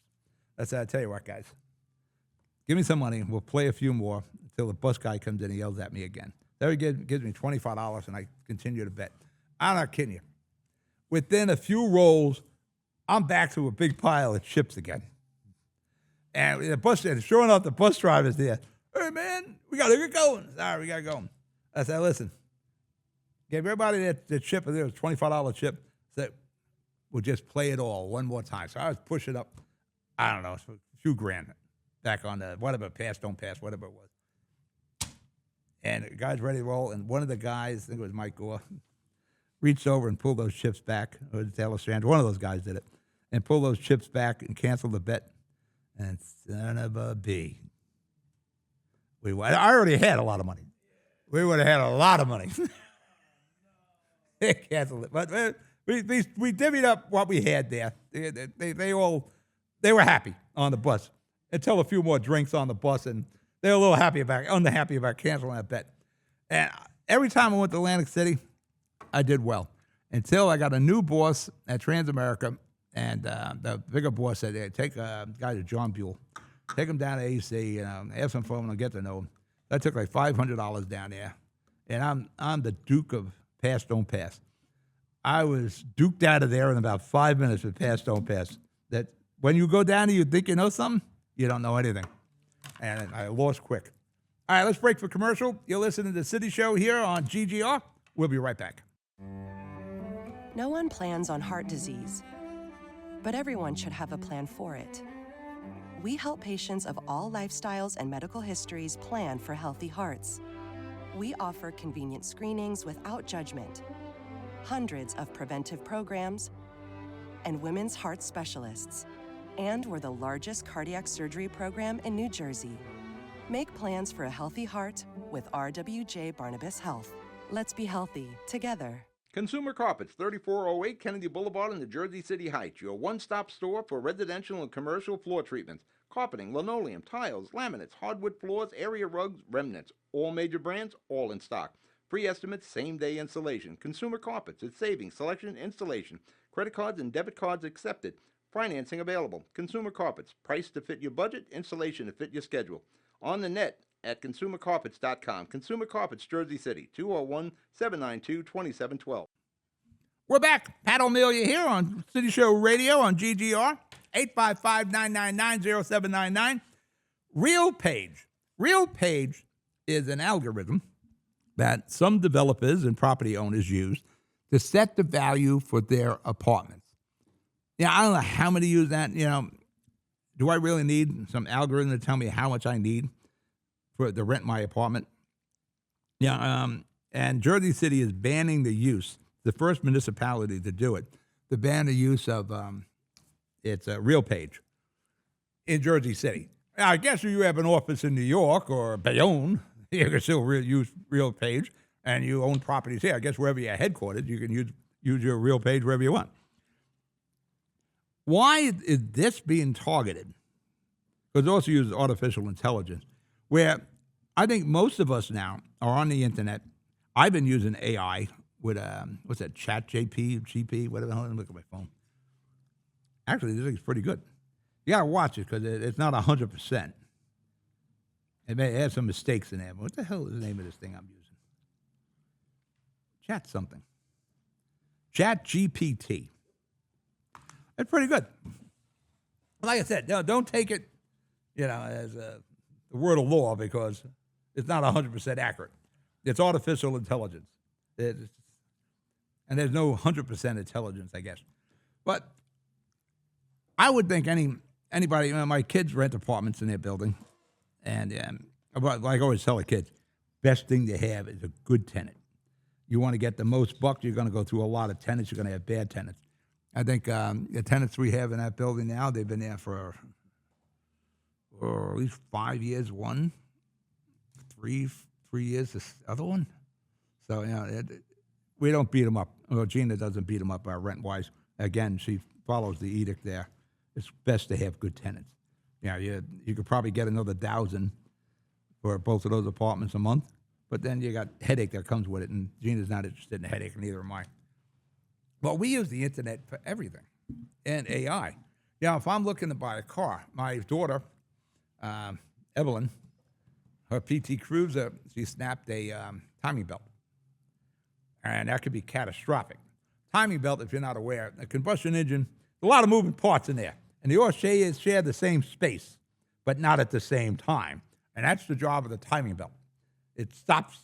I said, I'll tell you what, guys. Give me some money, and we'll play a few more until the bus guy comes in and yells at me again. There he gives me $25, and I continue to bet. I'm not kidding you. Within a few rolls, I'm back to a big pile of chips again. And the bus, sure enough, the bus driver's there. Hey, man, we got to get going. All right, we got to go. I said, listen, gave everybody that chip, there was a $25 chip, said, we'll just play it all one more time. So I was pushing up, I don't know, a few grand back on the, whatever, pass, don't pass, whatever it was. And the guy's ready to roll, and one of the guys, I think it was Mike Gore, reached over and pulled those chips back. It was D'Alessandro, one of those guys did it, and pulled those chips back and canceled the bet. And son of a B. I already had a lot of money. We would have had a lot of money. They canceled it. But we divvied up what we had there. They were happy on the bus until a few more drinks on the bus, and they were a little unhappy about canceling that bet. And every time I went to Atlantic City, I did well until I got a new boss at Transamerica, and the bigger boss said, hey, take a guy to John Buell. Take him down to AC, have some fun and get to know him. I took like $500 down there, and I'm the Duke of pass, don't pass. I was duked out of there in about 5 minutes with pass, don't pass. That when you go down there, you think you know something, you don't know anything. And I lost quick. All right, let's break for commercial. You're listening to The City Show here on GGR. We'll be right back. No one plans on heart disease, but everyone should have a plan for it. We help patients of all lifestyles and medical histories plan for healthy hearts. We offer convenient screenings without judgment, hundreds of preventive programs, and women's heart specialists. And we're the largest cardiac surgery program in New Jersey. Make plans for a healthy heart with RWJ Barnabas Health. Let's be healthy together. Consumer Carpets, 3408 Kennedy Boulevard in the Jersey City Heights, your one-stop store for residential and commercial floor treatments, carpeting, linoleum, tiles, laminates, hardwood floors, area rugs, remnants, all major brands, all in stock. Free estimates, same-day installation. Consumer Carpets, it's savings, selection, installation. Credit cards and debit cards accepted. Financing available. Consumer Carpets, price to fit your budget, installation to fit your schedule. On the net at consumercarpets.com. Consumer Carpets, Jersey City, 201-792-2712. We're back. Pat O'Melia here on City Show Radio on GGR, 855-999-0799. RealPage. RealPage is an algorithm that some developers and property owners use to set the value for their apartments. Yeah, I don't know how many use that. Do I really need some algorithm to tell me how much I need to rent my apartment? Yeah, and Jersey City is banning the use, the first municipality to do it, to ban the use of it's a RealPage in Jersey City. Now, I guess if you have an office in New York or Bayonne, you can still use RealPage, and you own properties here. I guess wherever you're headquartered, you can use your RealPage wherever you want. Why is this being targeted? Because it also uses artificial intelligence, where I think most of us now are on the internet. I've been using AI with, what's that, GP, whatever the hell. Let me look at my phone. Actually, this thing's pretty good. You got to watch it because it's not 100%. It may have some mistakes in there. But what the hell is the name of this thing I'm using? Chat something. ChatGPT. It's pretty good. Like I said, don't take it, as the word of law because it's not 100% accurate. It's artificial intelligence. And there's no 100% intelligence, I guess. But I would think anybody, my kids rent apartments in their building. And like I always tell the kids, best thing to have is a good tenant. You want to get the most bucks, you're going to go through a lot of tenants. You're going to have bad tenants. I think the tenants we have in that building now, they've been there for at least 5 years, one, 3 years, this other one. So, we don't beat them up. Well, Gina doesn't beat them up rent-wise. Again, she follows the edict there. It's best to have good tenants. You could probably get another 1,000 for both of those apartments a month, but then you got headache that comes with it, and Gina's not interested in a headache, and neither am I. Well, we use the internet for everything, and AI. If I'm looking to buy a car, my daughter, Evelyn, her PT Cruiser, she snapped a timing belt, and that could be catastrophic. Timing belt, if you're not aware, a combustion engine, a lot of moving parts in there, and they all share the same space, but not at the same time, and that's the job of the timing belt. It stops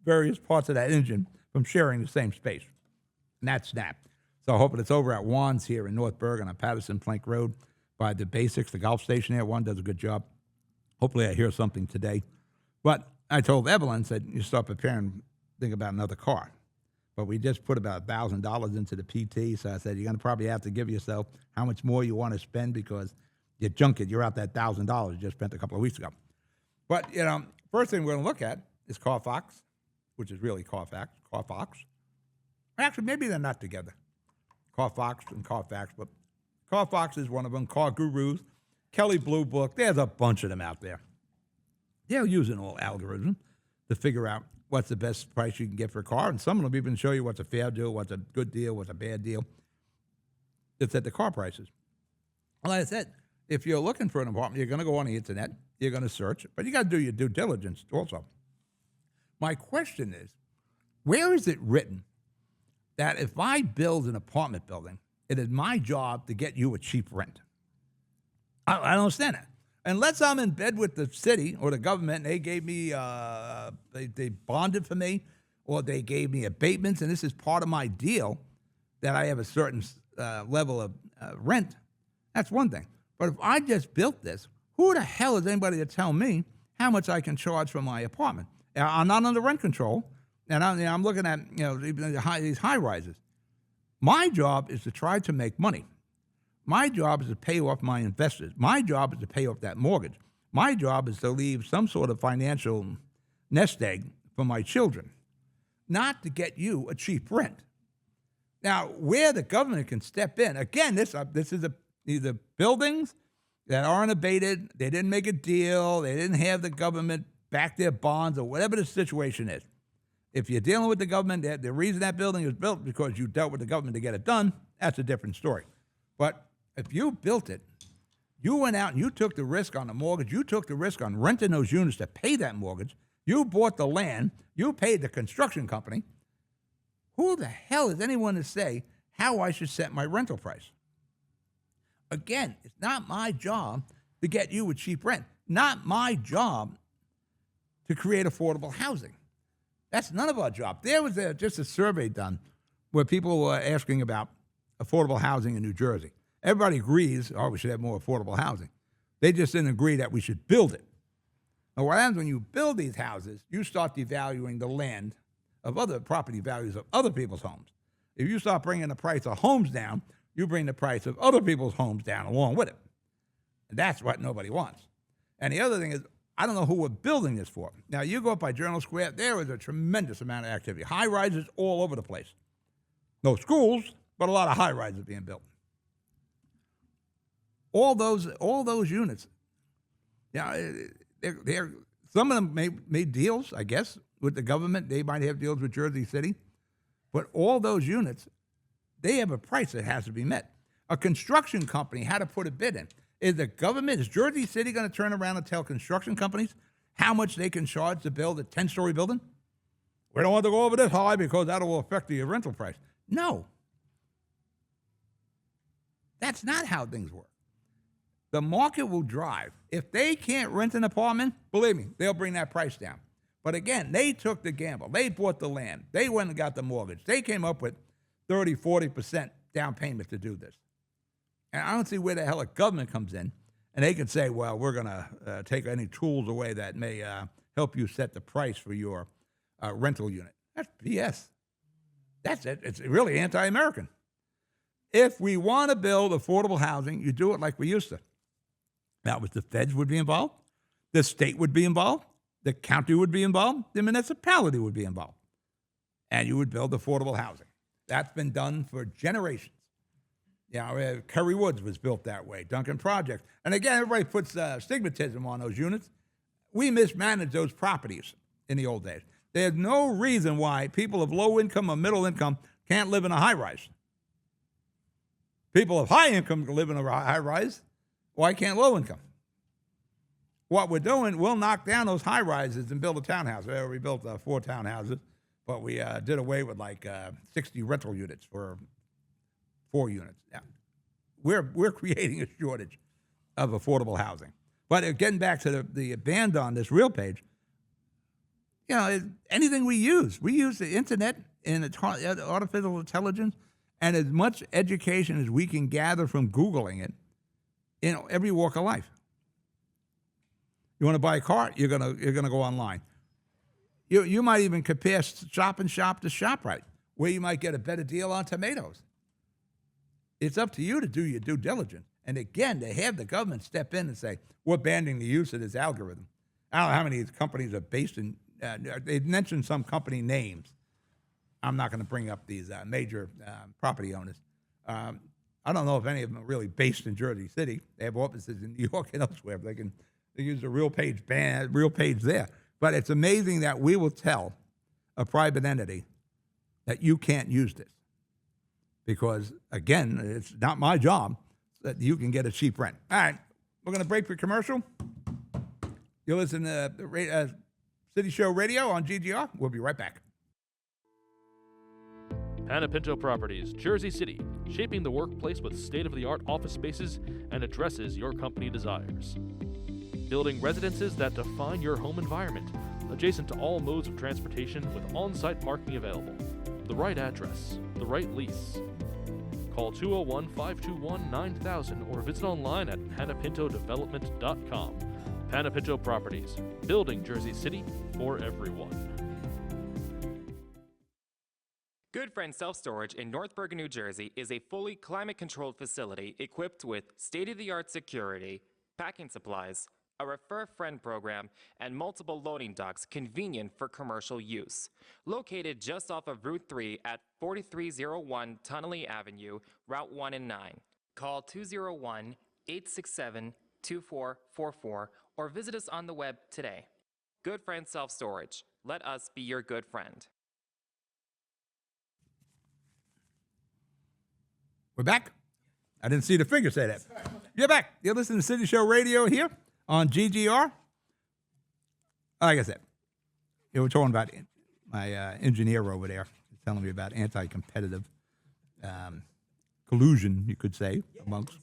various parts of that engine from sharing the same space, and that's snapped. So I'm hoping it's over at Juan's here in North Bergen on Patterson Plank Road by the Basics, the golf station there. Juan does a good job. Hopefully I hear something today. But I told Evelyn, said, you start preparing, think about another car. But we just put about $1,000 into the PT, so I said, you're going to probably have to give yourself how much more you want to spend because you junk it. You're out that $1,000 you just spent a couple of weeks ago. But, first thing we're going to look at is Carfax, which is really Carfax. Actually, maybe they're not together. Carfax and Carfax, but Carfax is one of them. Car Gurus, Kelley Blue Book. There's a bunch of them out there. They're using all algorithms to figure out what's the best price you can get for a car, and some of them even show you what's a fair deal, what's a good deal, what's a bad deal. It's at the car prices. Like I said, if you're looking for an apartment, you're going to go on the internet, you're going to search, but you got to do your due diligence also. My question is, where is it written that if I build an apartment building, it is my job to get you a cheap rent? I don't understand that. Unless I'm in bed with the city or the government and they gave me, they bonded for me, or they gave me abatements, and this is part of my deal that I have a certain level of rent, that's one thing. But if I just built this, who the hell is anybody to tell me how much I can charge for my apartment? I'm not under rent control. And I'm looking at these high rises. My job is to try to make money. My job is to pay off my investors. My job is to pay off that mortgage. My job is to leave some sort of financial nest egg for my children, not to get you a cheap rent. Now, where the government can step in, again, this is these are buildings that aren't abated. They didn't make a deal. They didn't have the government back their bonds or whatever the situation is. If you're dealing with the government, the reason that building is built because you dealt with the government to get it done, that's a different story. But if you built it, you went out and you took the risk on the mortgage, you took the risk on renting those units to pay that mortgage, you bought the land, you paid the construction company, who the hell is anyone to say how I should set my rental price? Again, it's not my job to get you a cheap rent, not my job to create affordable housing. That's none of our job. There was just a survey done where people were asking about affordable housing in New Jersey. Everybody agrees, oh, we should have more affordable housing. They just didn't agree that we should build it. Now, what happens when you build these houses, you start devaluing the land of other property values of other people's homes. If you start bringing the price of homes down, you bring the price of other people's homes down along with it. And that's what nobody wants. And the other thing is, I don't know who we're building this for. Now, you go up by Journal Square, there is a tremendous amount of activity. High rises all over the place. No schools, but a lot of high rises being built. All those units, they're some of them made deals, I guess, with the government. They might have deals with Jersey City. But all those units, they have a price that has to be met. A construction company had to put a bid in. Is Jersey City going to turn around and tell construction companies how much they can charge to build a 10-story building? We don't want to go over this high because that will affect the rental price. No. That's not how things work. The market will drive. If they can't rent an apartment, believe me, they'll bring that price down. But again, they took the gamble. They bought the land. They went and got the mortgage. They came up with 30, 40% down payment to do this. And I don't see where the hell a government comes in and they can say, well, we're going to take any tools away that may help you set the price for your rental unit. That's BS. That's it. It's really anti-American. If we want to build affordable housing, you do it like we used to. That was the feds would be involved. The state would be involved. The county would be involved. The municipality would be involved. And you would build affordable housing. That's been done for generations. Curry Woods was built that way, Duncan Project. And again, everybody puts stigmatism on those units. We mismanaged those properties in the old days. There's no reason why people of low income or middle income can't live in a high rise. People of high income can live in a high rise. Why can't low income? What we're doing, we'll knock down those high rises and build a townhouse. We built 4 townhouses, but we did away with 60 rental units for 4 units. Yeah. We're creating a shortage of affordable housing. But getting back to the band on this real page, anything we use the internet and artificial intelligence and as much education as we can gather from Googling it, every walk of life. You want to buy a car, you're gonna go online. You might even compare Shop and Shop to ShopRite, where you might get a better deal on tomatoes. It's up to you to do your due diligence. And again, to have the government step in and say, we're banning the use of this algorithm. I don't know how many of these companies are based in, they mentioned some company names. I'm not going to bring up these major property owners. I don't know if any of them are really based in Jersey City. They have offices in New York and elsewhere. But they use the real page there. But it's amazing that we will tell a private entity that you can't use this. Because, again, it's not my job that you can get a cheap rent. All right, we're going to break for commercial. You listen to City Show Radio on GGR. We'll be right back. Panapinto Properties, Jersey City, shaping the workplace with state-of-the-art office spaces and addresses your company desires. Building residences that define your home environment, adjacent to all modes of transportation with on-site parking available. The right address, the right lease. Call 201-521-9000 or visit online at panapintodevelopment.com. Panapinto Properties, building Jersey City for everyone. Good Friend Self-Storage in North Bergen, New Jersey is a fully climate-controlled facility equipped with state-of-the-art security, packing supplies, a Refer Friend program, and multiple loading docks convenient for commercial use. Located just off of Route 3 at 4301 Tunnelly Avenue, Route 1 and 9. Call 201-867-2444 or visit us on the web today. Good Friend Self-Storage. Let us be your good friend. We're back. I didn't see the finger say that. You're back. You're listening to City Show Radio here on GGR. Like I said, you were talking about my engineer over there. He's telling me about anti-competitive collusion, you could say, amongst.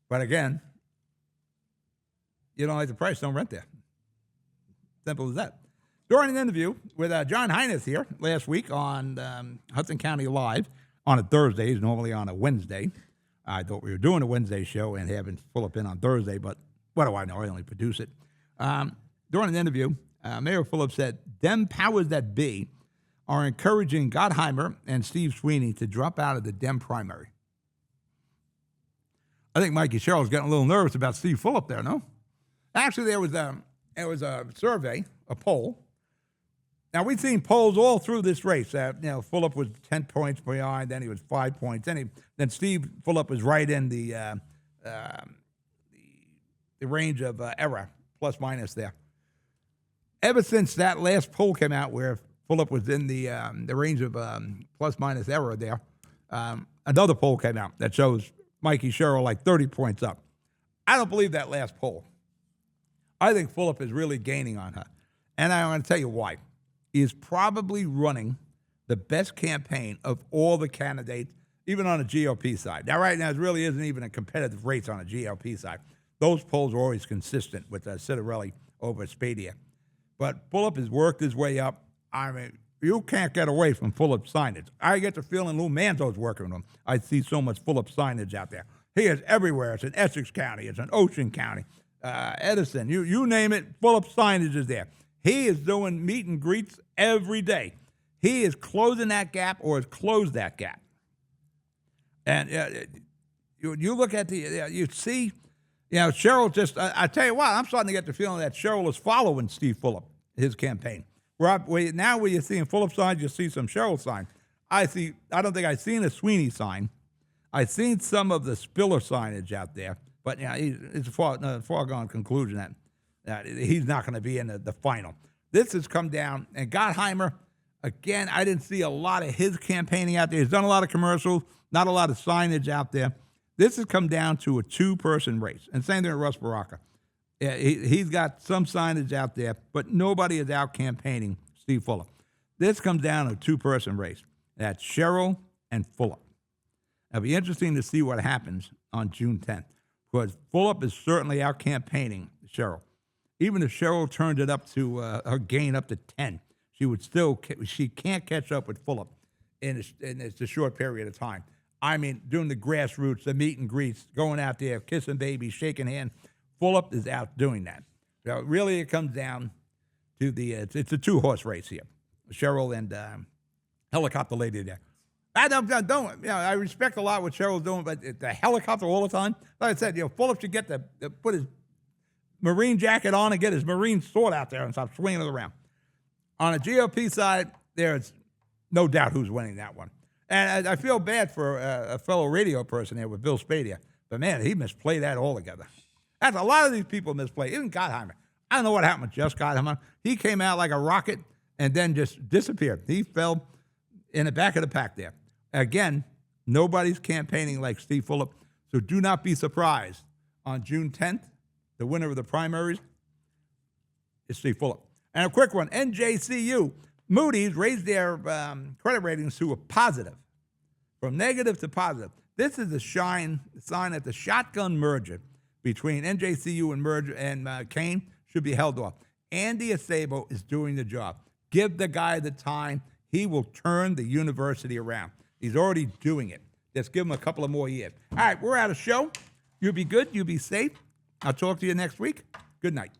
But again, you don't like the price, don't rent there. Simple as that. During an interview with John Heineth here last week on Hudson County Live, on a Thursday, normally on a Wednesday, I thought we were doing a Wednesday show and having Philip in on Thursday, but what do I know? I only produce it. During an interview, Mayor Philip said, "Dem powers that be are encouraging Gottheimer and Steve Sweeney to drop out of the Dem primary." I think Mikey Sherrill's getting a little nervous about Steve Philip there, no? Actually, there was a survey, a poll. Now, we've seen polls all through this race. Philip was 10 points behind, then he was 5 points. Then Steve Philip was right in the range of error, plus minus there. Ever since that last poll came out where Philip was in the range of plus minus error there, another poll came out that shows Mikey Sherrill like 30 points up. I don't believe that last poll. I think Philip is really gaining on her. And I'm going to tell you why. He is probably running the best campaign of all the candidates, even on the GOP side. Now, right now, it really isn't even a competitive race on the GOP side. Those polls are always consistent with Citarelli over Spadia. But Philip has worked his way up. I mean, you can't get away from Philip signage. I get the feeling Lou Manzo's working with him. I see so much Philip signage out there. He is everywhere. It's in Essex County. It's in Ocean County. Edison, you name it, Philip signage is there. He is doing meet and greets every day. He is closing that gap or has closed that gap. And you look at you see, Sherrill just, I tell you what, I'm starting to get the feeling that Sherrill is following Steve Philip, his campaign. Now where you're seeing Philip signs, you see some Sherrill signs. I don't think I've seen a Sweeney sign. I've seen some of the Spiller signage out there, but it's a foregone conclusion that he's not going to be in the final. This has come down, and Gottheimer, again, I didn't see a lot of his campaigning out there. He's done a lot of commercials, not a lot of signage out there. This has come down to a two-person race, and same thing with Russ Baraka. Yeah, he's got some signage out there, but nobody is out campaigning Steve Philip. This comes down to a two-person race. That's Sherrill and Philip. It'll be interesting to see what happens on June 10th, because Philip is certainly out campaigning Sherrill. Even if Sherrill turned it up to her gain up to 10, she can't catch up with Philip in a short period of time. I mean, doing the grassroots, the meet and greets, going out there, kissing babies, shaking hands. Philip is out doing that. So really, it comes down to it's a two-horse race here. Sherrill and helicopter lady there. I respect a lot what Sherrill's doing, but the helicopter all the time. Like I said, Philip should get put his Marine jacket on and get his Marine sword out there and stop swinging it around. On the GOP side, there's no doubt who's winning that one. And I feel bad for a fellow radio person there with Bill Spadia. But, man, he misplayed that altogether. That's a lot of these people misplay. Even Gottheimer. I don't know what happened with just Gottheimer. He came out like a rocket and then just disappeared. He fell in the back of the pack there. Again, nobody's campaigning like Steve Philip. So do not be surprised. On June 10th, the winner of the primaries is Steve Philip. And a quick one, NJCU. Moody's raised their credit ratings to a positive, from negative to positive. This is a sign that the shotgun merger between NJCU and Kane should be held off. Andy Acebo is doing the job. Give the guy the time. He will turn the university around. He's already doing it. Just give him a couple of more years. All right, we're out of show. You be good. You be safe. I'll talk to you next week. Good night.